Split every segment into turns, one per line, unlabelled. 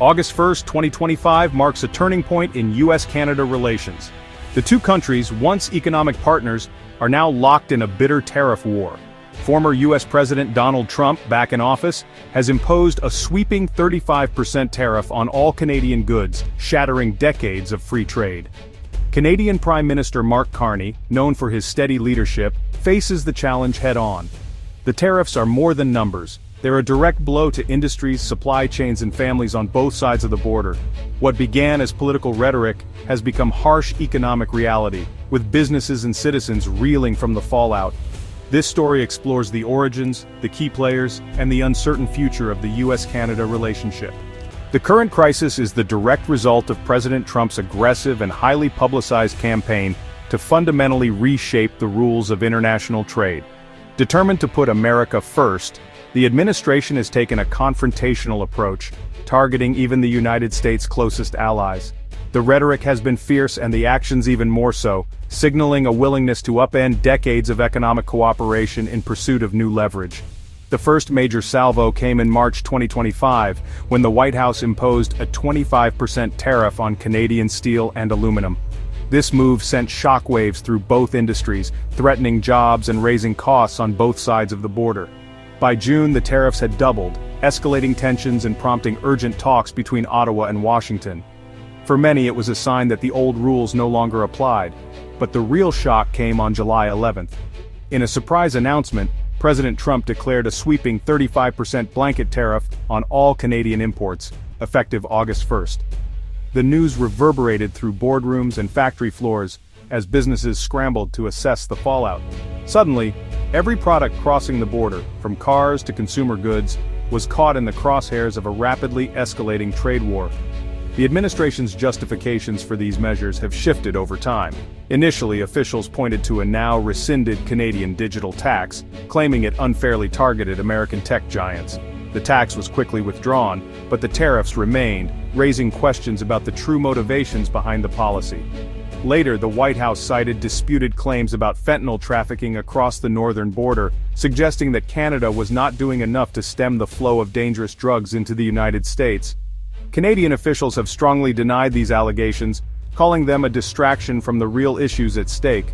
August 1st, 2025 marks a turning point in U.S.-Canada relations. The two countries, once economic partners, are now locked in a bitter tariff war. Former U.S. President Donald Trump, back in office, has imposed a sweeping 35% tariff on all Canadian goods, shattering decades of free trade. Canadian Prime Minister Mark Carney, known for his steady leadership, faces the challenge head-on. The tariffs are more than numbers. They're a direct blow to industries, supply chains, and families on both sides of the border. What began as political rhetoric has become harsh economic reality, with businesses and citizens reeling from the fallout. This story explores the origins, the key players, and the uncertain future of the U.S.-Canada relationship. The current crisis is the direct result of President Trump's aggressive and highly publicized campaign to fundamentally reshape the rules of international trade. Determined to put America first, the administration has taken a confrontational approach, targeting even the United States' closest allies. The rhetoric has been fierce and the actions even more so, signaling a willingness to upend decades of economic cooperation in pursuit of new leverage. The first major salvo came in March 2025, when the White House imposed a 25% tariff on Canadian steel and aluminum. This move sent shockwaves through both industries, threatening jobs and raising costs on both sides of the border. By June, the tariffs had doubled, escalating tensions and prompting urgent talks between Ottawa and Washington. For many, it was a sign that the old rules no longer applied. But the real shock came on July 11th. In a surprise announcement, President Trump declared a sweeping 35% blanket tariff on all Canadian imports, effective August 1st. The news reverberated through boardrooms and factory floors as businesses scrambled to assess the fallout. Suddenly, every product crossing the border, from cars to consumer goods, was caught in the crosshairs of a rapidly escalating trade war. The administration's justifications for these measures have shifted over time. Initially, officials pointed to a now rescinded Canadian digital tax, claiming it unfairly targeted American tech giants. The tax was quickly withdrawn, but the tariffs remained, raising questions about the true motivations behind the policy. Later, the White House cited disputed claims about fentanyl trafficking across the northern border, suggesting that Canada was not doing enough to stem the flow of dangerous drugs into the United States. Canadian officials have strongly denied these allegations, calling them a distraction from the real issues at stake.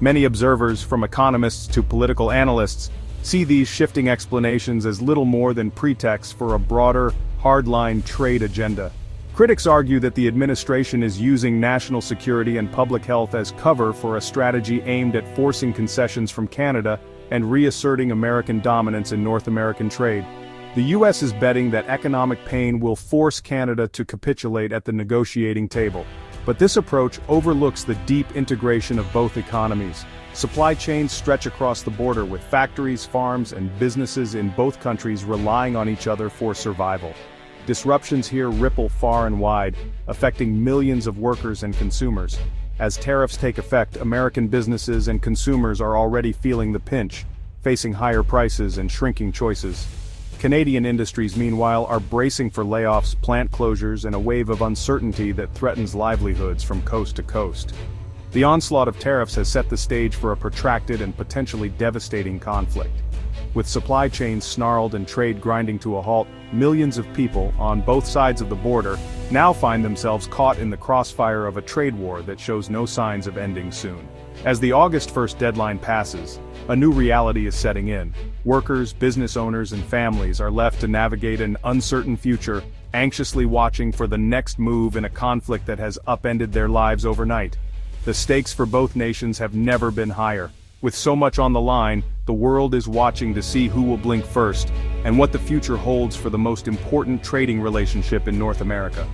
Many observers, from economists to political analysts, see these shifting explanations as little more than pretexts for a broader, hardline trade agenda. Critics argue that the administration is using national security and public health as cover for a strategy aimed at forcing concessions from Canada and reasserting American dominance in North American trade. The U.S. is betting that economic pain will force Canada to capitulate at the negotiating table. But this approach overlooks the deep integration of both economies. Supply chains stretch across the border, with factories, farms, and businesses in both countries relying on each other for survival. Disruptions here ripple far and wide, affecting millions of workers and consumers. As tariffs take effect, American businesses and consumers are already feeling the pinch, facing higher prices and shrinking choices. Canadian industries, meanwhile, are bracing for layoffs, plant closures, and a wave of uncertainty that threatens livelihoods from coast to coast. The onslaught of tariffs has set the stage for a protracted and potentially devastating conflict. With supply chains snarled and trade grinding to a halt, millions of people, on both sides of the border, now find themselves caught in the crossfire of a trade war that shows no signs of ending soon. As the August 1st deadline passes, a new reality is setting in. Workers, business owners, and families are left to navigate an uncertain future, anxiously watching for the next move in a conflict that has upended their lives overnight. The stakes for both nations have never been higher. With so much on the line, the world is watching to see who will blink first, and what the future holds for the most important trading relationship in North America.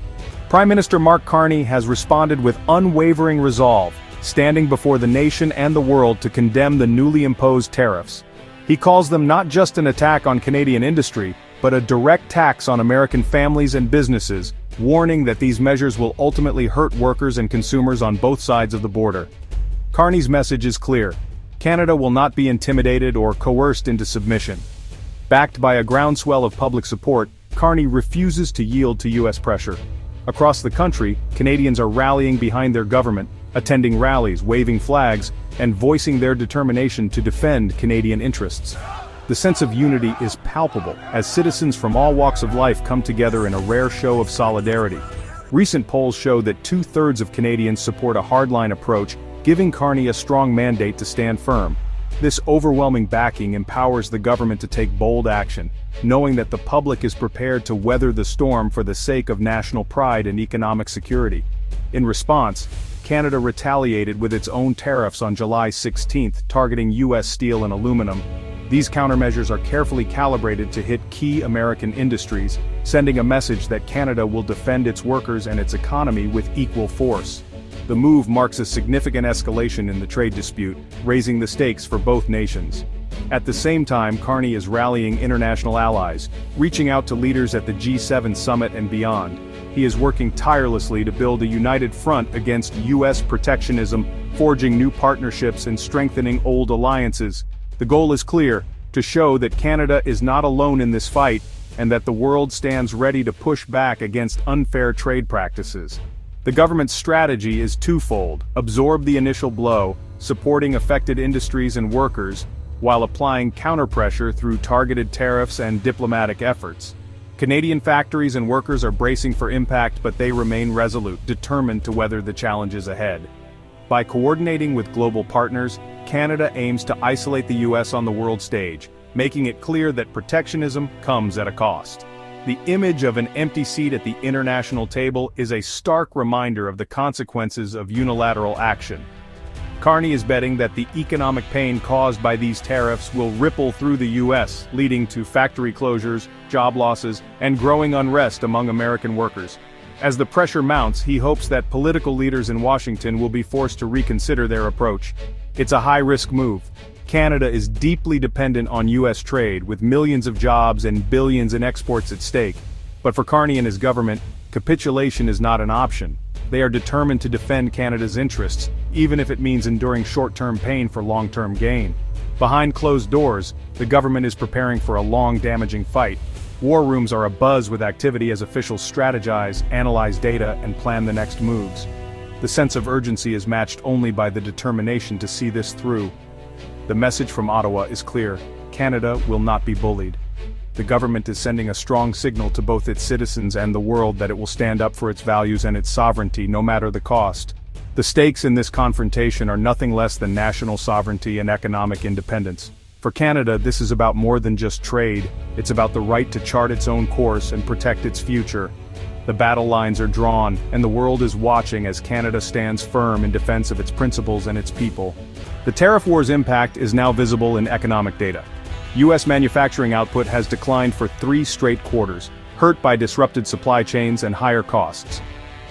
Prime Minister Mark Carney has responded with unwavering resolve, standing before the nation and the world to condemn the newly imposed tariffs. He calls them not just an attack on Canadian industry, but a direct tax on American families and businesses, warning that these measures will ultimately hurt workers and consumers on both sides of the border. Carney's message is clear. Canada will not be intimidated or coerced into submission. Backed by a groundswell of public support, Carney refuses to yield to U.S. pressure. Across the country, Canadians are rallying behind their government, attending rallies, waving flags, and voicing their determination to defend Canadian interests. The sense of unity is palpable, as citizens from all walks of life come together in a rare show of solidarity. Recent polls show that 2/3 of Canadians support a hardline approach, giving Carney a strong mandate to stand firm. This overwhelming backing empowers the government to take bold action, knowing that the public is prepared to weather the storm for the sake of national pride and economic security. In response, Canada retaliated with its own tariffs on July 16, targeting U.S. steel and aluminum. These countermeasures are carefully calibrated to hit key American industries, sending a message that Canada will defend its workers and its economy with equal force. The move marks a significant escalation in the trade dispute, raising the stakes for both nations. At the same time, Carney is rallying international allies, reaching out to leaders at the G7 summit and beyond. He is working tirelessly to build a united front against U.S. protectionism, forging new partnerships and strengthening old alliances. The goal is clear: to show that Canada is not alone in this fight, and that the world stands ready to push back against unfair trade practices. The government's strategy is twofold: absorb the initial blow, supporting affected industries and workers, while applying counterpressure through targeted tariffs and diplomatic efforts. Canadian factories and workers are bracing for impact, but they remain resolute, determined to weather the challenges ahead. By coordinating with global partners, Canada aims to isolate the U.S. on the world stage, making it clear that protectionism comes at a cost. The image of an empty seat at the international table is a stark reminder of the consequences of unilateral action. Carney is betting that the economic pain caused by these tariffs will ripple through the U.S., leading to factory closures, job losses, and growing unrest among American workers. As the pressure mounts, he hopes that political leaders in Washington will be forced to reconsider their approach. It's a high-risk move. Canada is deeply dependent on U.S. trade, with millions of jobs and billions in exports at stake. But for Carney and his government, capitulation is not an option. They are determined to defend Canada's interests, even if it means enduring short-term pain for long-term gain. Behind closed doors, the government is preparing for a long, damaging fight. War rooms are abuzz with activity as officials strategize, analyze data, and plan the next moves. The sense of urgency is matched only by the determination to see this through. The message from Ottawa is clear: Canada will not be bullied. The government is sending a strong signal to both its citizens and the world that it will stand up for its values and its sovereignty, no matter the cost. The stakes in this confrontation are nothing less than national sovereignty and economic independence. For Canada, this is about more than just trade. It's about the right to chart its own course and protect its future. The battle lines are drawn, and the world is watching as Canada stands firm in defense of its principles and its people. The tariff war's impact is now visible in economic data. U.S. manufacturing output has declined for 3 straight quarters, hurt by disrupted supply chains and higher costs.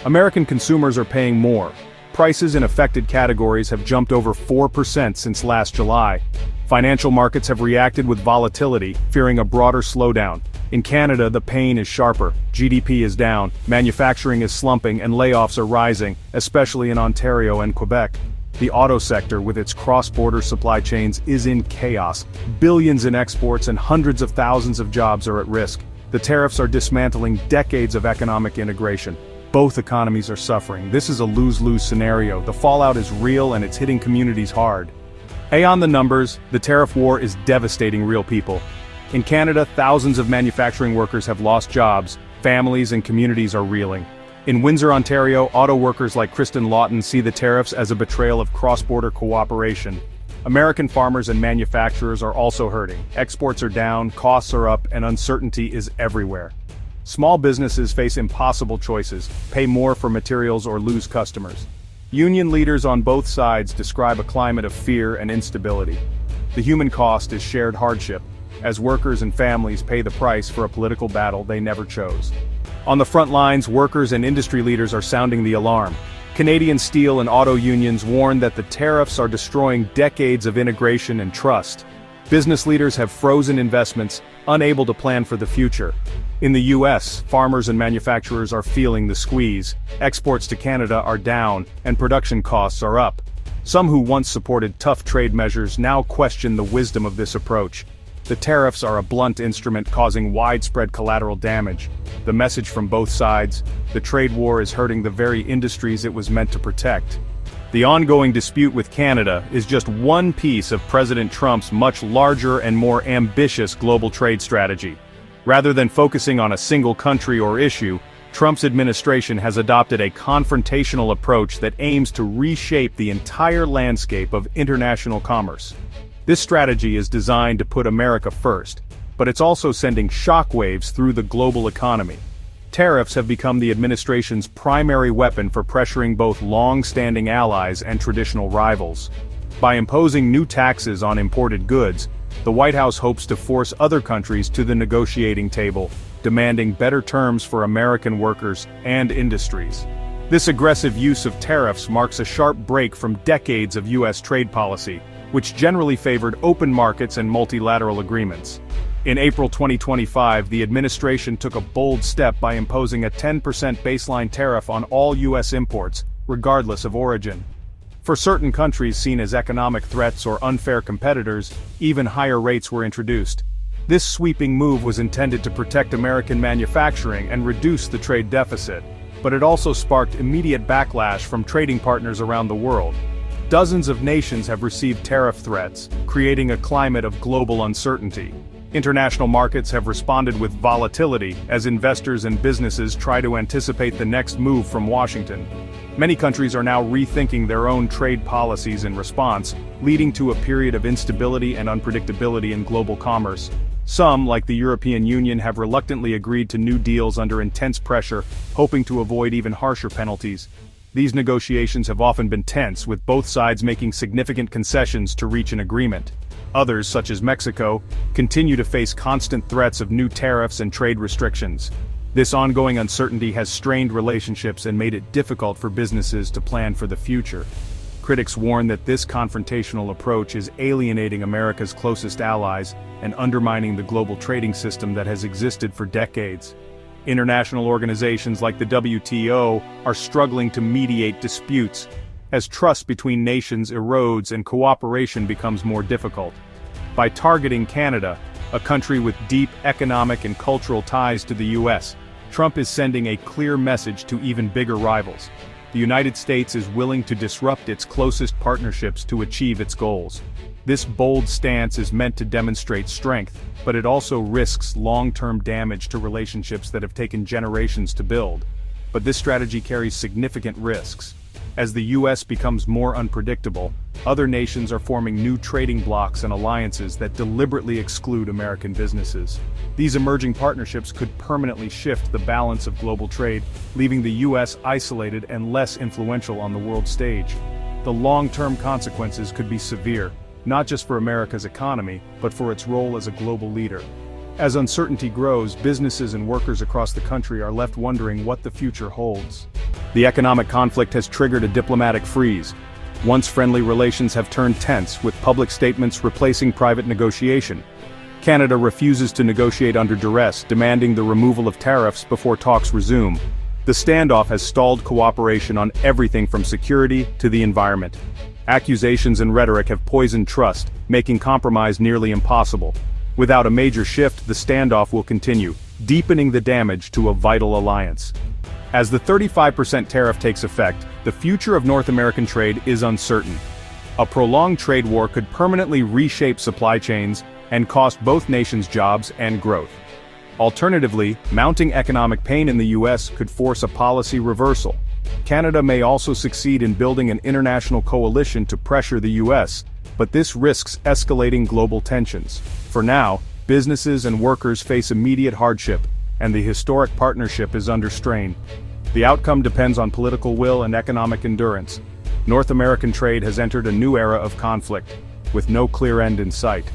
American consumers are paying more. Prices in affected categories have jumped over 4% since last July. Financial markets have reacted with volatility, fearing a broader slowdown. In Canada, the pain is sharper. GDP is down, manufacturing is slumping, and layoffs are rising, especially in Ontario and Quebec. The auto sector, with its cross-border supply chains, is in chaos. Billions in exports and hundreds of thousands of jobs are at risk. The tariffs are dismantling decades of economic integration. Both economies are suffering. This is a lose-lose scenario. The fallout is real and it's hitting communities hard. Beyond the numbers, the tariff war is devastating real people. In Canada, thousands of manufacturing workers have lost jobs. Families and communities are reeling. In Windsor, Ontario, auto workers like Kristen Lawton see the tariffs as a betrayal of cross-border cooperation. American farmers and manufacturers are also hurting. Exports are down, costs are up, and uncertainty is everywhere. Small businesses face impossible choices: pay more for materials or lose customers. Union leaders on both sides describe a climate of fear and instability. The human cost is shared hardship, as workers and families pay the price for a political battle they never chose. On the front lines, workers and industry leaders are sounding the alarm. Canadian steel and auto unions warn that the tariffs are destroying decades of integration and trust. Business leaders have frozen investments, unable to plan for the future. In the U.S., farmers and manufacturers are feeling the squeeze. Exports to Canada are down, and production costs are up. Some who once supported tough trade measures now question the wisdom of this approach. The tariffs are a blunt instrument causing widespread collateral damage. The message from both sides: the trade war is hurting the very industries it was meant to protect. The ongoing dispute with Canada is just one piece of President Trump's much larger and more ambitious global trade strategy. Rather than focusing on a single country or issue, Trump's administration has adopted a confrontational approach that aims to reshape the entire landscape of international commerce. This strategy is designed to put America first, but it's also sending shockwaves through the global economy. Tariffs have become the administration's primary weapon for pressuring both long-standing allies and traditional rivals. By imposing new taxes on imported goods, the White House hopes to force other countries to the negotiating table, demanding better terms for American workers and industries. This aggressive use of tariffs marks a sharp break from decades of U.S. trade policy, which generally favored open markets and multilateral agreements. In April 2025, the administration took a bold step by imposing a 10% baseline tariff on all U.S. imports, regardless of origin. For certain countries seen as economic threats or unfair competitors, even higher rates were introduced. This sweeping move was intended to protect American manufacturing and reduce the trade deficit, but it also sparked immediate backlash from trading partners around the world. Dozens of nations have received tariff threats, creating a climate of global uncertainty. International markets have responded with volatility as investors and businesses try to anticipate the next move from Washington. Many countries are now rethinking their own trade policies in response, leading to a period of instability and unpredictability in global commerce. Some, like the European Union, have reluctantly agreed to new deals under intense pressure, hoping to avoid even harsher penalties. These negotiations have often been tense, with both sides making significant concessions to reach an agreement. Others, such as Mexico, continue to face constant threats of new tariffs and trade restrictions. This ongoing uncertainty has strained relationships and made it difficult for businesses to plan for the future. Critics warn that this confrontational approach is alienating America's closest allies and undermining the global trading system that has existed for decades. International organizations like the WTO are struggling to mediate disputes, as trust between nations erodes and cooperation becomes more difficult. By targeting Canada, a country with deep economic and cultural ties to the U.S., Trump is sending a clear message to even bigger rivals. The United States is willing to disrupt its closest partnerships to achieve its goals. This bold stance is meant to demonstrate strength, but it also risks long-term damage to relationships that have taken generations to build. But this strategy carries significant risks. As the U.S. becomes more unpredictable, other nations are forming new trading blocs and alliances that deliberately exclude American businesses. These emerging partnerships could permanently shift the balance of global trade, leaving the U.S. isolated and less influential on the world stage. The long-term consequences could be severe, not just for America's economy, but for its role as a global leader. As uncertainty grows, businesses and workers across the country are left wondering what the future holds. The economic conflict has triggered a diplomatic freeze. Once friendly relations have turned tense, with public statements replacing private negotiation. Canada refuses to negotiate under duress, demanding the removal of tariffs before talks resume. The standoff has stalled cooperation on everything from security to the environment. Accusations and rhetoric have poisoned trust, making compromise nearly impossible. Without a major shift, the standoff will continue, deepening the damage to a vital alliance. As the 35% tariff takes effect, the future of North American trade is uncertain. A prolonged trade war could permanently reshape supply chains and cost both nations jobs and growth. Alternatively, mounting economic pain in the U.S. could force a policy reversal. Canada may also succeed in building an international coalition to pressure the U.S., but this risks escalating global tensions. For now, businesses and workers face immediate hardship, and the historic partnership is under strain. The outcome depends on political will and economic endurance. North American trade has entered a new era of conflict, with no clear end in sight.